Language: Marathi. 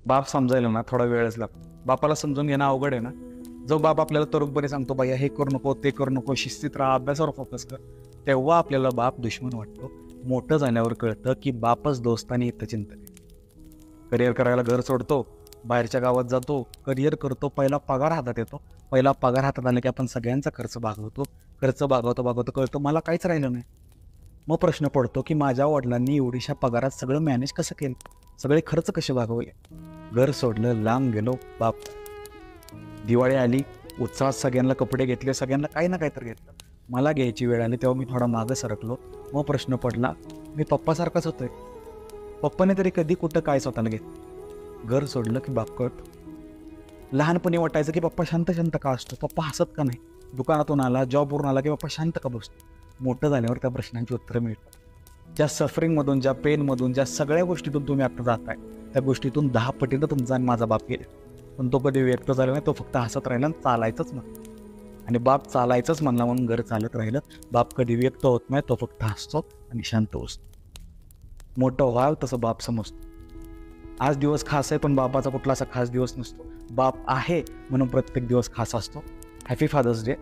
बाप समजायला ना थोडा वेळच लागतो. बापाला समजून घेणं अवघड आहे ना. जो बाप आपल्याला तरुणपणे सांगतो बाया हे करू नको, ते करू नको, शिस्तीत राहा, अभ्यासावर फोकस कर, तेव्हा आपल्याला बाप दुश्मन वाटतो. मोठं झाल्यावर कळतं की बापच दोस्तानी येतं चिंतन. करिअर करायला घर सोडतो, बाहेरच्या गावात जातो, करिअर करतो, पहिला पगार हातात येतो. पहिला पगार हातात आला की आपण सगळ्यांचा खर्च भागवतो. खर्च भागवतो कळतं मला काहीच राहिलं नाही. मग प्रश्न पडतो की माझ्या वडिलांनी एवढीशा पगारात सगळं मॅनेज कसं केलं, सगळे खर्च कसे भागवले. घर सोडलं, लांब गेलो. बाप दिवाळी आली, उत्साहात सगळ्यांना कपडे घेतले, सगळ्यांना काही ना काही तर घेतलं. मला घ्यायची वेळ आली तेव्हा मी थोडा मागं सरकलो. मग प्रश्न पडला, मी पप्पासारखाच होतोय. पप्पाने तरी कधी कुठं काय स्वतःला घेतलं. घर सोडलं की बाप कळतो. लहानपणी वाटायचं की पप्पा शांत शांत का असतो, पप्पा हसत का नाही, दुकानातून आला, जॉबवरून आला की पप्पा शांत का बसतो. मोठं झाल्यावर त्या प्रश्नांची उत्तरं मिळतात. ज्या सफरिंगमधून, ज्या पेनमधून, ज्या सगळ्या गोष्टीतून तुम्ही आता जाताय, त्या गोष्टीतून 10 पटीनं तुमचा आणि माझा बाप गेले. पण तो कधी व्यक्त झाला नाही, तो फक्त हसत राहिला आणि चालायचंच म्हणतो. आणि बाप चालायचंच म्हणला म्हणून घर चालत राहिलं. बाप कधी व्यक्त होत नाही, तो फक्त हसतो आणि शांत बसतो. मोठं व्हाल तसं बाप समजतो. आज दिवस खास आहे पण बापाचा कुठला असा खास दिवस नसतो. बाप आहे म्हणून प्रत्येक दिवस खास असतो. Happy father's day.